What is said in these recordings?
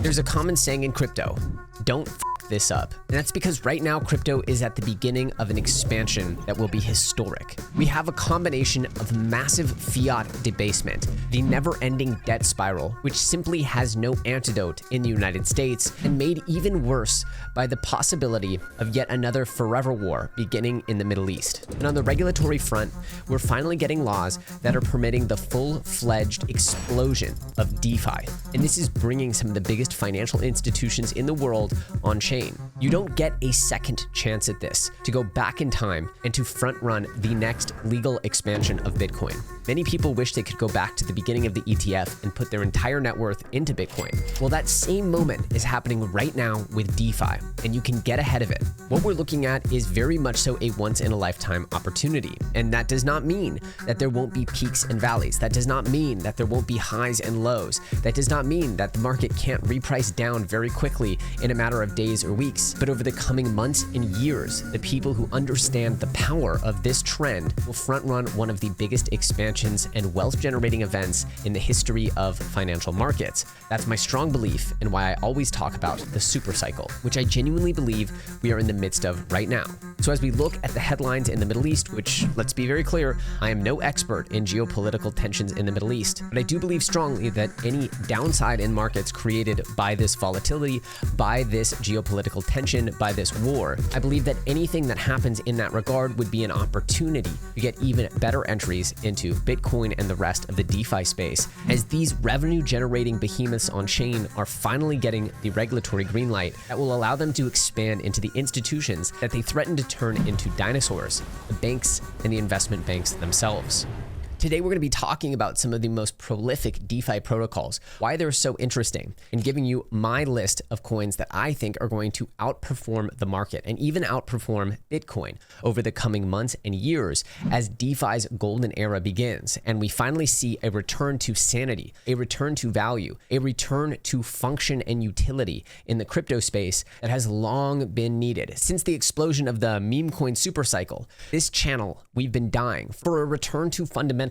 There's a common saying in crypto, don't f this up. And that's because right now crypto is at the beginning of an expansion that will be historic. We have a combination of massive fiat debasement, the never-ending debt spiral, which simply has no antidote in the United States, and made even worse by the possibility of yet another forever war beginning in the Middle East. And on the regulatory front, we're finally getting laws that are permitting the full-fledged explosion of DeFi. And this is bringing some of the biggest financial institutions in the world on chain. You don't get a second chance at this to go back in time and to front run the next legal expansion of Bitcoin. Many people wish they could go back to the beginning of the ETF and put their entire net worth into Bitcoin. Well, that same moment is happening right now with DeFi, and you can get ahead of it. What we're looking at is very much so a once-in-a-lifetime opportunity, and that does not mean that there won't be peaks and valleys. That does not mean that there won't be highs and lows. That does not mean that the market can't reprice down very quickly in a matter of days or weeks. But over the coming months and years, the people who understand the power of this trend will front-run one of the biggest expansions and wealth-generating events in the history of financial markets. That's my strong belief and why I always talk about the super cycle, which I genuinely believe we are in the midst of right now. So as we look at the headlines in the Middle East, which, let's be very clear, I am no expert in geopolitical tensions in the Middle East, but I do believe strongly that any downside in markets created by this volatility, by this geopolitical tension, by this war, I believe that anything that happens in that regard would be an opportunity to get even better entries into Bitcoin and the rest of the DeFi space, as these revenue-generating behemoths on chain are finally getting the regulatory green light that will allow them to expand into the institutions that they threatened to turn into dinosaurs, the banks and the investment banks themselves. Today, we're going to be talking about some of the most prolific DeFi protocols, why they're so interesting, and giving you my list of coins that I think are going to outperform the market and even outperform Bitcoin over the coming months and years as DeFi's golden era begins. And we finally see a return to sanity, a return to value, a return to function and utility in the crypto space that has long been needed. Since the explosion of the meme coin supercycle, this channel, we've been dying for a return to fundamentals,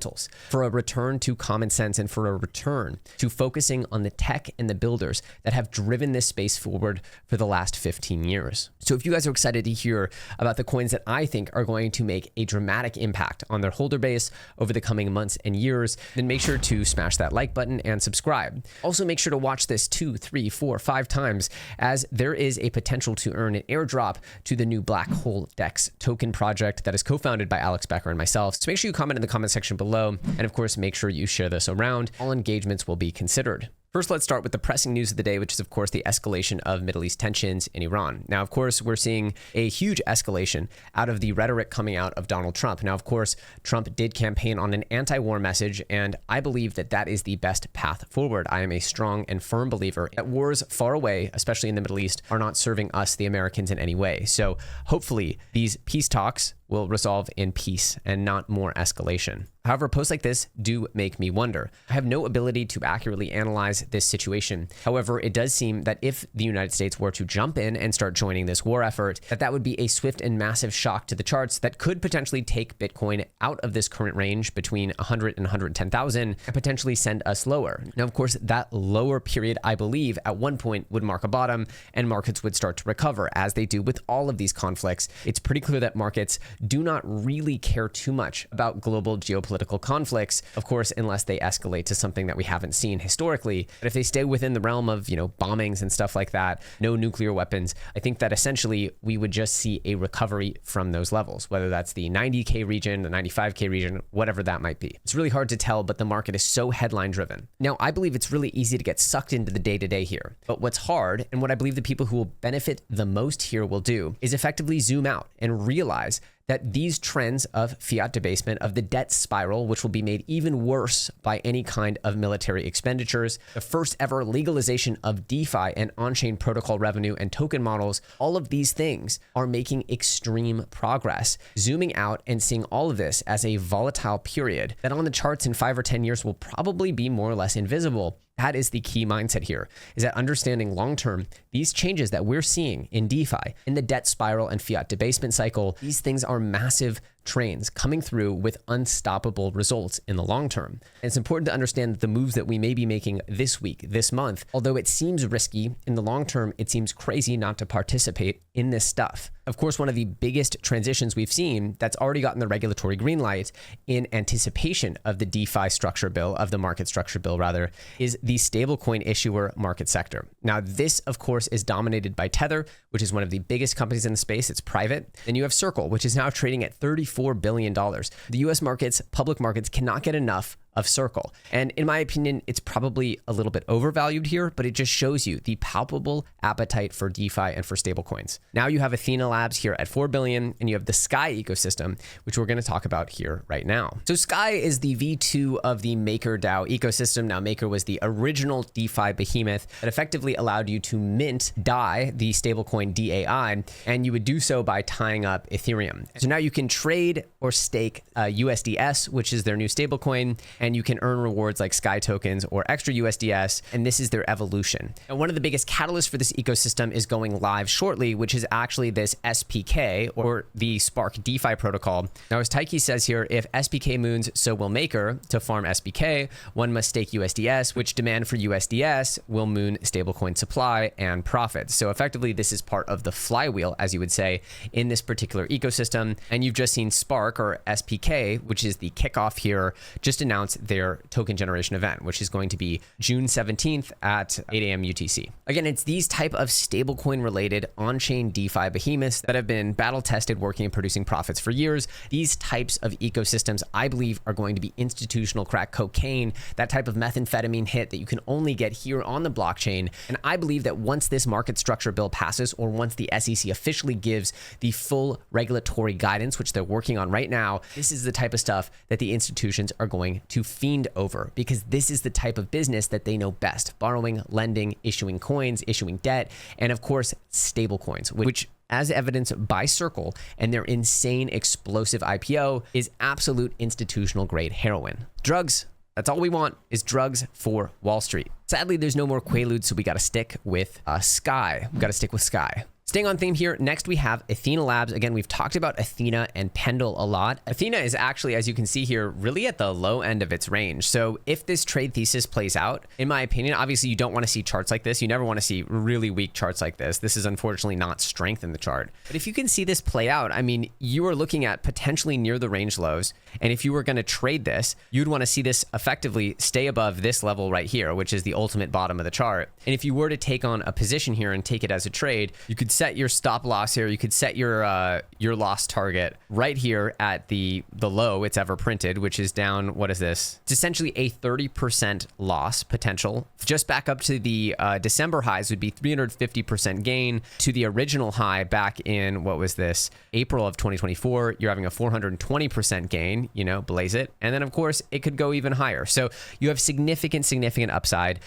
for a return to common sense, and for a return to focusing on the tech and the builders that have driven this space forward for the last 15 years. So if you guys are excited to hear about the coins that I think are going to make a dramatic impact on their holder base over the coming months and years, then make sure to smash that like button and subscribe. Also, make sure to watch this 2, 3, 4, 5 times, as there is a potential to earn an airdrop to the new Black Hole DEX token project that is co-founded by Alex Becker and myself. So make sure you comment in the comment section below. And of course, make sure you share this around. All engagements will be considered. First, let's start with the pressing news of the day, which is, of course, the escalation of Middle East tensions in Iran. Now, of course, we're seeing a huge escalation out of the rhetoric coming out of Donald Trump. Now, of course, Trump did campaign on an anti-war message, and I believe that that is the best path forward. I am a strong and firm believer that wars far away, especially in the Middle East, are not serving us, the Americans, in any way. So hopefully these peace talks will resolve in peace and not more escalation. However, posts like this do make me wonder. I have no ability to accurately analyze this situation. However, it does seem that if the United States were to jump in and start joining this war effort, that would be a swift and massive shock to the charts that could potentially take Bitcoin out of this current range between 100 and 110,000 and potentially send us lower. Now, of course, that lower period, I believe, at one point would mark a bottom and markets would start to recover, as they do with all of these conflicts. It's pretty clear that markets do not really care too much about global geopolitical conflicts, of course, unless they escalate to something that we haven't seen historically. But if they stay within the realm of, bombings and stuff like that, no nuclear weapons, I think that essentially we would just see a recovery from those levels, whether that's the 90K region, the 95K region, whatever that might be. It's really hard to tell, but the market is so headline driven. Now, I believe it's really easy to get sucked into the day-to-day here. But what's hard, and what I believe the people who will benefit the most here will do, is effectively zoom out and realize that these trends of fiat debasement, of the debt spiral, which will be made even worse by any kind of military expenditures, the first ever legalization of DeFi and on-chain protocol revenue and token models, all of these things are making extreme progress. Zooming out and seeing all of this as a volatile period that on the charts in 5 or 10 years will probably be more or less invisible. That is the key mindset here, is that understanding long-term, these changes that we're seeing in DeFi, in the debt spiral and fiat debasement cycle, these things are massive trains coming through with unstoppable results in the long term. And it's important to understand that the moves that we may be making this week, this month, although it seems risky, in the long term, it seems crazy not to participate in this stuff. Of course, one of the biggest transitions we've seen that's already gotten the regulatory green light in anticipation of the DeFi structure bill, of the market structure bill rather, is the stablecoin issuer market sector. Now, this, of course, is dominated by Tether, which is one of the biggest companies in the space. It's private. Then you have Circle, which is now trading at $34 billion. The US markets, public markets, cannot get enough of Circle. And in my opinion, it's probably a little bit overvalued here, but it just shows you the palpable appetite for DeFi and for stablecoins. Now you have Athena Labs here at 4 billion, and you have the Sky ecosystem, which we're going to talk about here right now. So Sky is the V2 of the MakerDAO ecosystem. Now Maker was the original DeFi behemoth that effectively allowed you to mint DAI, the stablecoin DAI, and you would do so by tying up Ethereum. So now you can trade or stake USDS, which is their new stablecoin, and you can earn rewards like Sky tokens or extra USDS, and this is their evolution. And one of the biggest catalysts for this ecosystem is going live shortly, which is actually this SPK, or the Spark DeFi protocol. Now, as Taiki says here, if SPK moons, so will Maker. To farm SPK, one must stake USDS, which demand for USDS will moon stablecoin supply and profits. So effectively, this is part of the flywheel, as you would say, in this particular ecosystem. And you've just seen Spark, or SPK, which is the kickoff here, just announced their token generation event, which is going to be June 17th at 8 a.m. UTC. Again, it's these type of stablecoin related on-chain DeFi behemoths that have been battle tested, working and producing profits for years. These types of ecosystems, I believe, are going to be institutional crack cocaine, that type of methamphetamine hit that you can only get here on the blockchain. And I believe that once this market structure bill passes, or once the SEC officially gives the full regulatory guidance, which they're working on right now, this is the type of stuff that the institutions are going to fiend over, because this is the type of business that they know best: borrowing, lending, issuing coins, issuing debt, and of course, stable coins, which, as evidenced by Circle and their insane explosive IPO, is absolute institutional grade heroin. Drugs. That's all we want, is drugs for Wall Street. Sadly, there's no more Quaaludes, so we got to stick with Sky. We got to stick with Sky. Staying on theme here, next we have Athena Labs. Again, we've talked about Athena and Pendle a lot. Athena is actually, as you can see here, really at the low end of its range. So if this trade thesis plays out, in my opinion, obviously you don't want to see charts like this. You never want to see really weak charts like this. This is unfortunately not strength in the chart. But if you can see this play out, I mean, you are looking at potentially near the range lows. And if you were going to trade this, you'd want to see this effectively stay above this level right here, which is the ultimate bottom of the chart. And if you were to take on a position here and take it as a trade, you could set your stop loss here. You could set your loss target right here at the low it's ever printed, which is down, what is this? It's essentially a 30% loss potential. Just back up to the December highs would be 350% gain. To the original high back in, what was this? April of 2024, you're having a 420% gain, you know, blaze it. And then of course it could go even higher. So you have significant upside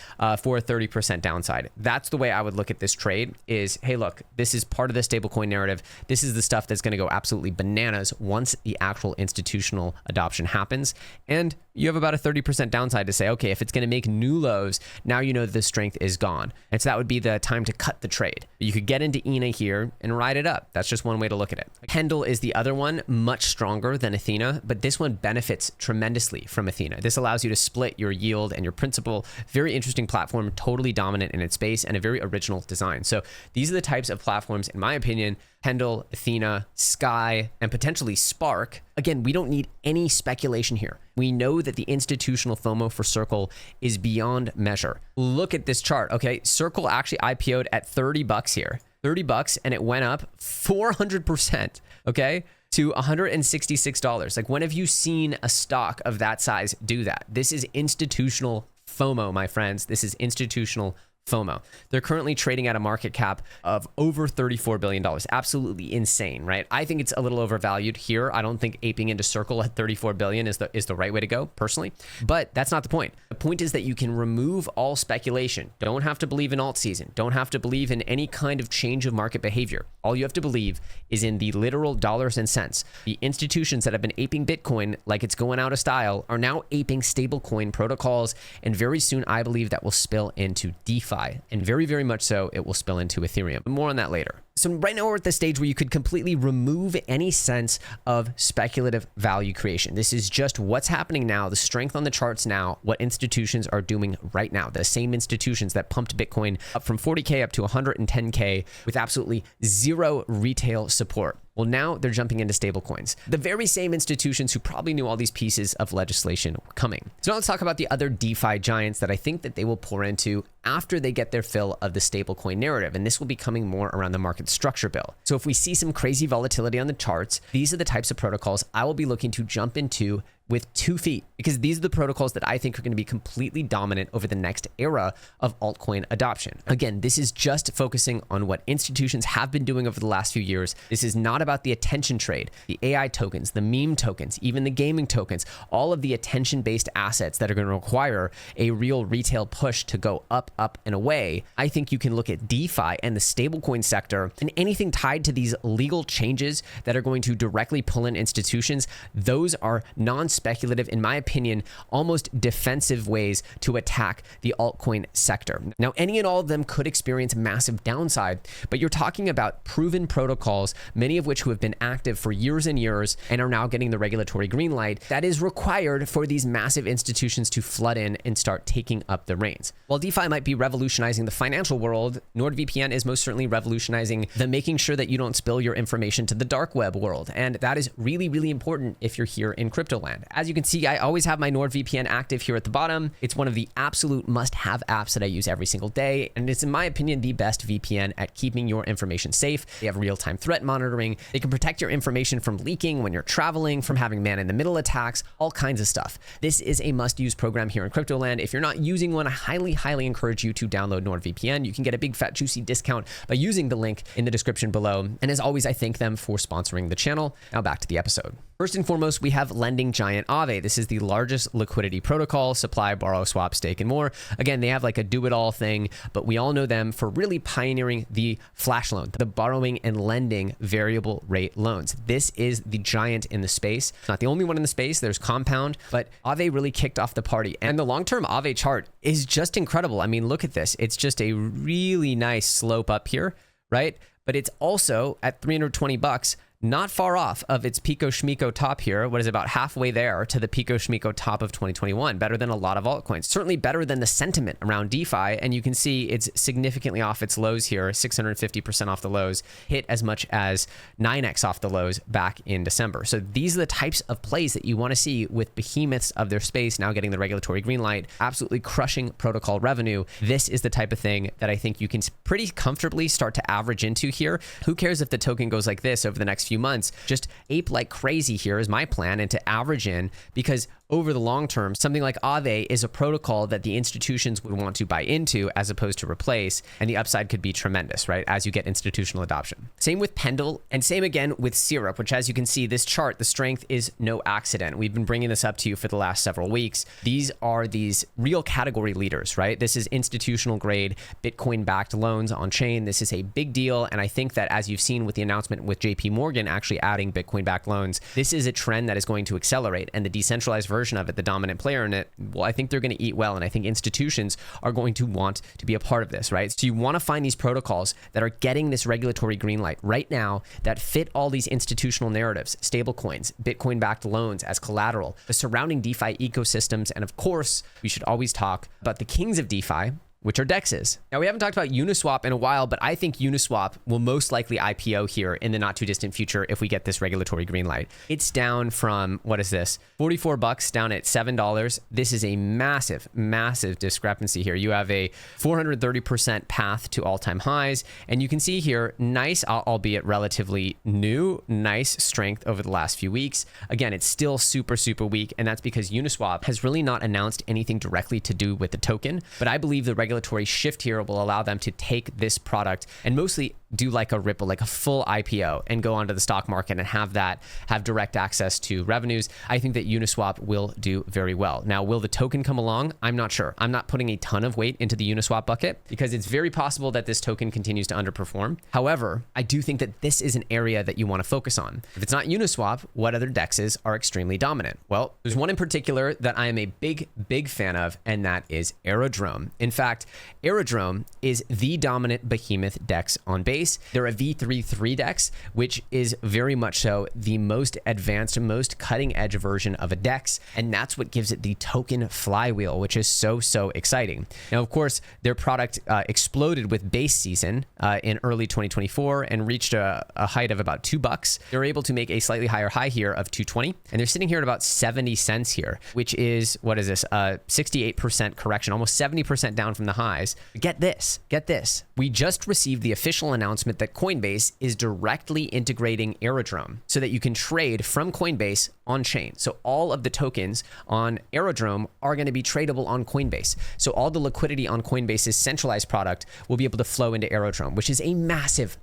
for a 30% downside. That's the way I would look at this trade is, hey, look, this is part of the stablecoin narrative. This is the stuff that's going to go absolutely bananas once the actual institutional adoption happens. And you have about a 30% downside to say, okay, if it's going to make new lows, now you know the strength is gone. And so that would be the time to cut the trade. You could get into ENA here and ride it up. That's just one way to look at it. Pendle is the other one, much stronger than Athena, but this one benefits tremendously from Athena. This allows you to split your yield and your principal. Very interesting platform, totally dominant in its space, and a very original design. So these are the types of platforms, in my opinion, Pendle, Athena, Sky, and potentially Spark. Again, we don't need any speculation here. We know that the institutional FOMO for Circle is beyond measure. Look at this chart, okay? Circle actually IPO'd at $30 here. $30, and it went up 400%, okay? To $166. Like, when have you seen a stock of that size do that? This is institutional FOMO, my friends. This is institutional FOMO. They're currently trading at a market cap of over $34 billion. Absolutely insane, right? I think it's a little overvalued here. I don't think aping into Circle at $34 billion is the right way to go, personally. But that's not the point. The point is that you can remove all speculation. Don't have to believe in alt season. Don't have to believe in any kind of change of market behavior. All you have to believe is in the literal dollars and cents. The institutions that have been aping Bitcoin like it's going out of style are now aping stablecoin protocols. And very soon, I believe that will spill into DeFi. And very, very much so, it will spill into Ethereum. More on that later. So right now we're at the stage where you could completely remove any sense of speculative value creation. This is just what's happening now, the strength on the charts now, what institutions are doing right now. The same institutions that pumped Bitcoin up from 40K up to 110K with absolutely zero retail support. Well, now they're jumping into stablecoins. The very same institutions who probably knew all these pieces of legislation were coming. So now let's talk about the other DeFi giants that I think that they will pour into after they get their fill of the stablecoin narrative. And this will be coming more around the market structure bill. So if we see some crazy volatility on the charts, these are the types of protocols I will be looking to jump into with 2 feet, because these are the protocols that I think are going to be completely dominant over the next era of altcoin adoption. Again, this is just focusing on what institutions have been doing over the last few years. This is not about the attention trade, the AI tokens, the meme tokens, even the gaming tokens, all of the attention-based assets that are going to require a real retail push to go up, up, and away. I think you can look at DeFi and the stablecoin sector and anything tied to these legal changes that are going to directly pull in institutions. Those are non-speculative, in my opinion, almost defensive ways to attack the altcoin sector. Now, any and all of them could experience massive downside, but you're talking about proven protocols, many of which who have been active for years and years and are now getting the regulatory green light that is required for these massive institutions to flood in and start taking up the reins. While DeFi might be revolutionizing the financial world, NordVPN is most certainly revolutionizing the making sure that you don't spill your information to the dark web world. And that is really, really important if you're here in crypto land. As you can see, I always have my NordVPN active here at the bottom. It's one of the absolute must-have apps that I use every single day. And it's, in my opinion, the best VPN at keeping your information safe. They have real-time threat monitoring. They can protect your information from leaking when you're traveling, from having man-in-the-middle attacks, all kinds of stuff. This is a must-use program here in crypto land. If you're not using one, I highly, highly encourage you to download NordVPN. You can get a big, fat, juicy discount by using the link in the description below. And as always, I thank them for sponsoring the channel. Now back to the episode. First and foremost, we have lending giant Aave. This is the largest liquidity protocol, supply, borrow, swap, stake, and more. Again, they have like a do-it-all thing, but we all know them for really pioneering the flash loan, the borrowing and lending variable rate loans. This is the giant in the space. It's not the only one in the space. There's Compound, but Aave really kicked off the party. And the long-term Aave chart is just incredible. I mean, look at this. It's just a really nice slope up here, right? But it's also at 320 bucks. Not far off of its Pico Schmico top here, what is about halfway there to the Pico Schmico top of 2021, better than a lot of altcoins, certainly better than the sentiment around DeFi. And you can see it's significantly off its lows here, 650% off the lows, hit as much as 9x off the lows back in December. So these are the types of plays that you want to see with behemoths of their space now getting the regulatory green light, absolutely crushing protocol revenue. This is the type of thing that I think you can pretty comfortably start to average into here. Who cares if the token goes like this over the next few months? Just ape like crazy here is my plan, and to average in, because over the long term, something like Aave is a protocol that the institutions would want to buy into as opposed to replace, and the upside could be tremendous, right, as you get institutional adoption. Same with Pendle, and same again with Syrup, which, as you can see, this chart, the strength is no accident. We've been bringing this up to you for the last several weeks. These are these real category leaders, right? This is institutional grade Bitcoin-backed loans on chain. This is a big deal, and I think that as you've seen with the announcement with JP Morgan actually adding Bitcoin-backed loans, this is a trend that is going to accelerate, and the decentralized version of it, the dominant player in it, well, I think they're going to eat well, and I think institutions are going to want to be a part of this, right? So you want to find these protocols that are getting this regulatory green light right now that fit all these institutional narratives, stablecoins, Bitcoin-backed loans as collateral, the surrounding DeFi ecosystems, and of course, we should always talk about the kings of DeFi, which are DEXs. Now, we haven't talked about Uniswap in a while, but I think Uniswap will most likely IPO here in the not too distant future if we get this regulatory green light. It's down from, what is this? 44 bucks down at $7. This is a massive, massive discrepancy here. You have a 430% path to all-time highs, and you can see here, nice, albeit relatively new, nice strength over the last few weeks. Again, it's still super, super weak, and that's because Uniswap has really not announced anything directly to do with the token, but I believe the regulatory shift here will allow them to take this product and mostly do like a Ripple, like a full IPO, and go onto the stock market and have direct access to revenues. I think that Uniswap will do very well. Now, will the token come along? I'm not sure. I'm not putting a ton of weight into the Uniswap bucket because it's very possible that this token continues to underperform. However, I do think that this is an area that you want to focus on. If it's not Uniswap, what other DEXs are extremely dominant? Well, there's one in particular that I am a big, big fan of, and that is Aerodrome. In fact, Aerodrome is the dominant behemoth DEX on Base. Coinbase. They're a V33 DEX, which is very much so the most advanced, most cutting edge version of a DEX. And that's what gives it the token flywheel, which is so exciting. Now, of course, their product exploded with base season in early 2024 and reached a height of about $2. They're able to make a slightly higher high here of 220, and they're sitting here at about 70 cents here, which is, what is this, 68% correction, almost 70% down from the highs. Get this. We just received the official announcement that Coinbase is directly integrating Aerodrome so that you can trade from Coinbase on chain. So all of the tokens on Aerodrome are going to be tradable on Coinbase. So all the liquidity on Coinbase's centralized product will be able to flow into Aerodrome, which is a massive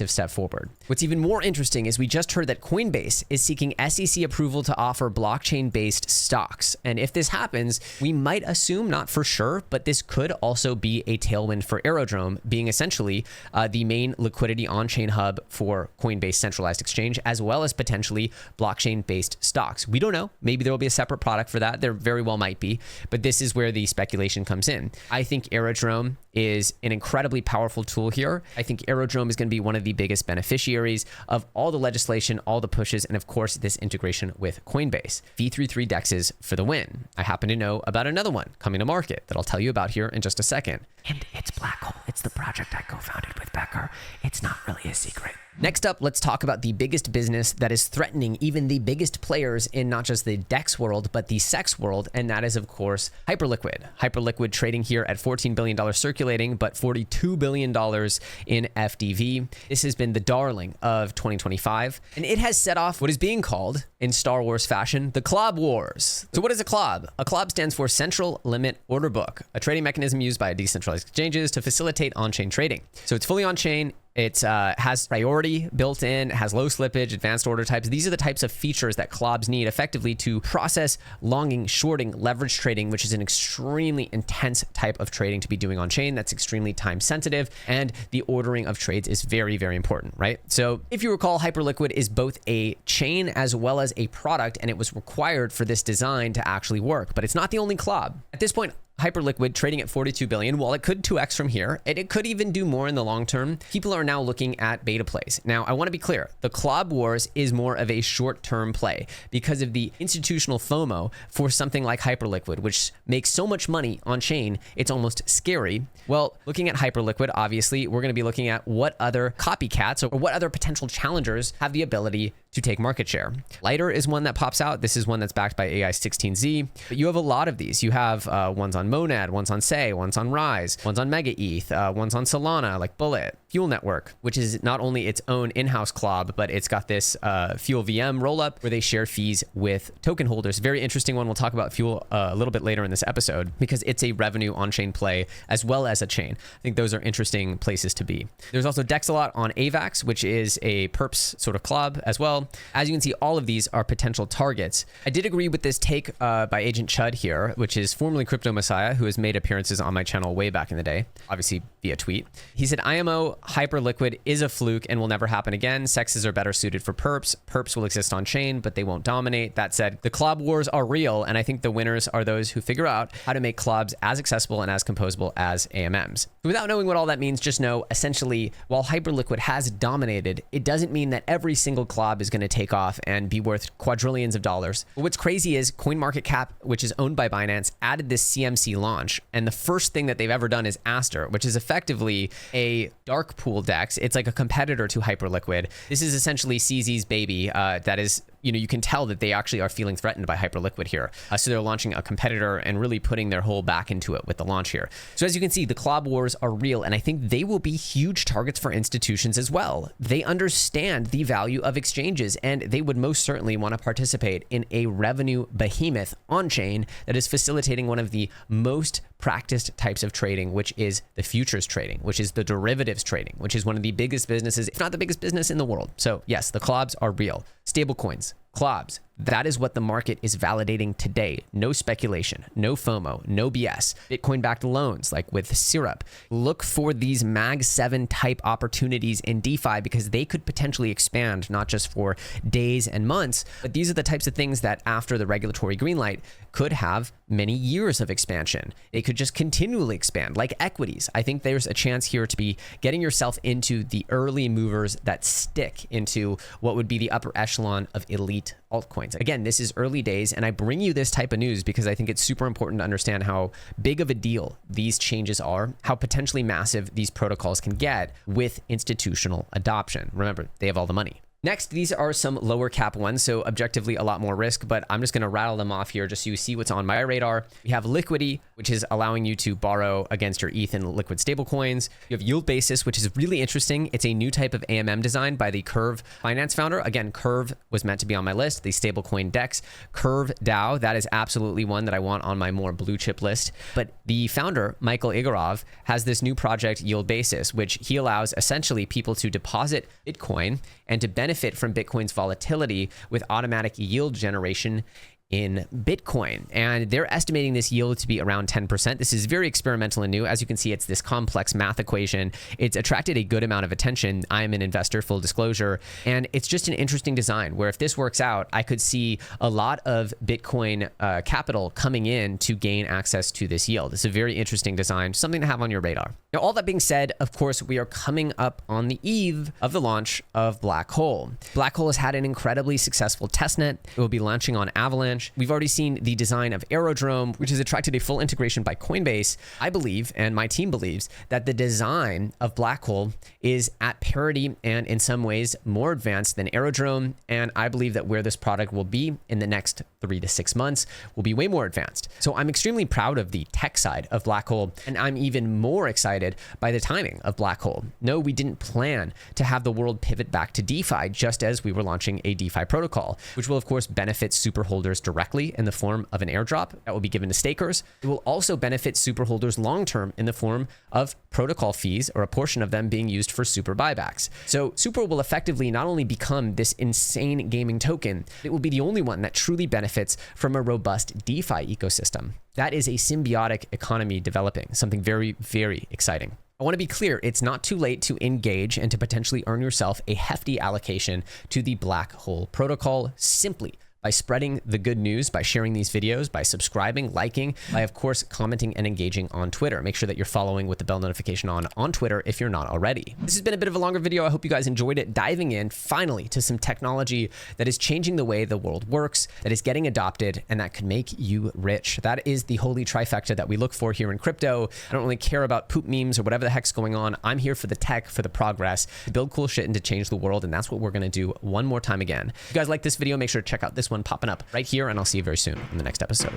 step forward. What's even more interesting is we just heard that Coinbase is seeking SEC approval to offer blockchain-based stocks. And if this happens, we might assume, not for sure, but this could also be a tailwind for Aerodrome, being essentially the main liquidity on-chain hub for Coinbase centralized exchange, as well as potentially blockchain-based stocks. We don't know. Maybe there will be a separate product for that. There very well might be, but this is where the speculation comes in. I think Aerodrome is an incredibly powerful tool here. I think Aerodrome is going to be one of the biggest beneficiaries of all the legislation, all the pushes, and of course, this integration with Coinbase. V33 DEXs for the win. I happen to know about another one coming to market that I'll tell you about here in just a second. And it's Black Hole. It's the project I co-founded with Becker. It's not really a secret. Next up, let's talk about the biggest business that is threatening even the biggest players in not just the DEX world, but the SEX world, and that is, of course, Hyperliquid. Hyperliquid trading here at $14 billion circulating, but $42 billion in FDV. This has been the darling of 2025, and it has set off what is being called, in Star Wars fashion, the Clob Wars. So what is a Clob? A Clob stands for Central Limit Order Book, a trading mechanism used by decentralized exchanges to facilitate on-chain trading. So it's fully on-chain. It has priority built in, it has low slippage, advanced order types. These are the types of features that Clobs need effectively to process longing, shorting, leverage trading, which is an extremely intense type of trading to be doing on chain. That's extremely time sensitive, and the ordering of trades is very important, right? So if you recall, Hyperliquid is both a chain as well as a product, and it was required for this design to actually work, but it's not the only Clob. At this point, Hyperliquid trading at 42 billion. While it could 2x from here, and it could even do more in the long term, people are now looking at beta plays. Now, I want to be clear. The Clob Wars is more of a short-term play because of the institutional FOMO for something like Hyperliquid, which makes so much money on chain, it's almost scary. Well, looking at Hyperliquid, obviously, we're going to be looking at what other copycats or what other potential challengers have the ability to take market share. Lighter is one that pops out. This is one that's backed by AI16Z, but you have a lot of these. You have ones on Monad, ones on Say, ones on Rise, ones on Mega ETH, ones on Solana, like Bullet, Fuel Network, which is not only its own in-house Clob, but it's got this Fuel VM rollup where they share fees with token holders. Very interesting one. We'll talk about Fuel a little bit later in this episode because it's a revenue on-chain play as well as a chain. I think those are interesting places to be. There's also Dexalot on AVAX, which is a perps sort of Clob as well. As you can see, all of these are potential targets. I did agree with this take by Agent Chud here, which is formerly Crypto Messiah, who has made appearances on my channel way back in the day, obviously via tweet. He said, IMO Hyperliquid is a fluke and will never happen again. Sexes are better suited for perps. Perps will exist on chain, but they won't dominate. That said, the Clob Wars are real, and I think the winners are those who figure out how to make Clobs as accessible and as composable as AMMs. Without knowing what all that means, just know, essentially, while Hyperliquid has dominated, it doesn't mean that every single Clob is going to take off and be worth quadrillions of dollars. But what's crazy is CoinMarketCap, which is owned by Binance, added this CMC launch, and the first thing that they've ever done is Aster, which is effectively a dark pool DEX. It's like a competitor to Hyperliquid. This is essentially CZ's baby that is, you can tell that they actually are feeling threatened by Hyperliquid here. So they're launching a competitor and really putting their whole back into it with the launch here. So as you can see, the Clob Wars are real, and I think they will be huge targets for institutions as well. They understand the value of exchanges, and they would most certainly want to participate in a revenue behemoth on-chain that is facilitating one of the most practiced types of trading, which is the futures trading, which is the derivatives trading, which is one of the biggest businesses, if not the biggest business in the world. So yes, the Clobs are real. Stablecoins, Clobs, That is what the market is validating today. No speculation, no FOMO, no BS. Bitcoin-backed loans like with Syrup. Look for these Mag 7 type opportunities in DeFi because they could potentially expand not just for days and months, but these are the types of things that after the regulatory green light could have many years of expansion. It could just continually expand like equities. I think there's a chance here to be getting yourself into the early movers that stick into what would be the upper echelon of elite altcoins. Again, this is early days, and I bring you this type of news because I think it's super important to understand how big of a deal these changes are, how potentially massive these protocols can get with institutional adoption. Remember, they have all the money. Next, these are some lower cap ones, so objectively a lot more risk, but I'm just going to rattle them off here just so you see what's on my radar. We have liquidity, which is allowing you to borrow against your ETH in liquid stablecoins. You have yield basis, which is really interesting. It's a new type of AMM design by the Curve Finance founder. Again, Curve was meant to be on my list, the stablecoin DEX. Curve DAO, that is absolutely one that I want on my more blue chip list. But the founder, Michael Igorov, has this new project, Yield Basis, which he allows essentially people to deposit Bitcoin and to benefit from Bitcoin's volatility with automatic yield generation in Bitcoin. And they're estimating this yield to be around 10%. This is very experimental and new. As you can see, it's this complex math equation. It's attracted a good amount of attention. I am an investor, full disclosure. And it's just an interesting design where if this works out, I could see a lot of Bitcoin capital coming in to gain access to this yield. It's a very interesting design, something to have on your radar. Now, all that being said, of course, we are coming up on the eve of the launch of Black Hole. Black Hole has had an incredibly successful testnet. It will be launching on Avalanche. We've already seen the design of Aerodrome, which has attracted a full integration by Coinbase. I believe, and my team believes, that the design of Black Hole is at parity and in some ways more advanced than Aerodrome. And I believe that where this product will be in the next 3 to 6 months will be way more advanced. So I'm extremely proud of the tech side of Black Hole, and I'm even more excited by the timing of Black Hole. No, we didn't plan to have the world pivot back to DeFi just as we were launching a DeFi protocol, which will of course benefit super holders directly in the form of an airdrop that will be given to stakers. It will also benefit super holders long-term in the form of protocol fees or a portion of them being used for super buybacks. So super will effectively not only become this insane gaming token, it will be the only one that truly benefits from a robust DeFi ecosystem. That is a symbiotic economy developing, something very, very exciting. I want to be clear, it's not too late to engage and to potentially earn yourself a hefty allocation to the Black Hole protocol simply by spreading the good news, by sharing these videos, by subscribing, liking, by of course commenting and engaging on Twitter. Make sure that you're following with the bell notification on Twitter if you're not already. This has been a bit of a longer video. I hope you guys enjoyed it. Diving in finally to some technology that is changing the way the world works, that is getting adopted, and that could make you rich. That is the holy trifecta that we look for here in crypto. I don't really care about poop memes or whatever the heck's going on. I'm here for the tech, for the progress, to build cool shit and to change the world. And that's what we're going to do one more time again. If you guys like this video, make sure to check out this one popping up right here, and I'll see you very soon in the next episode.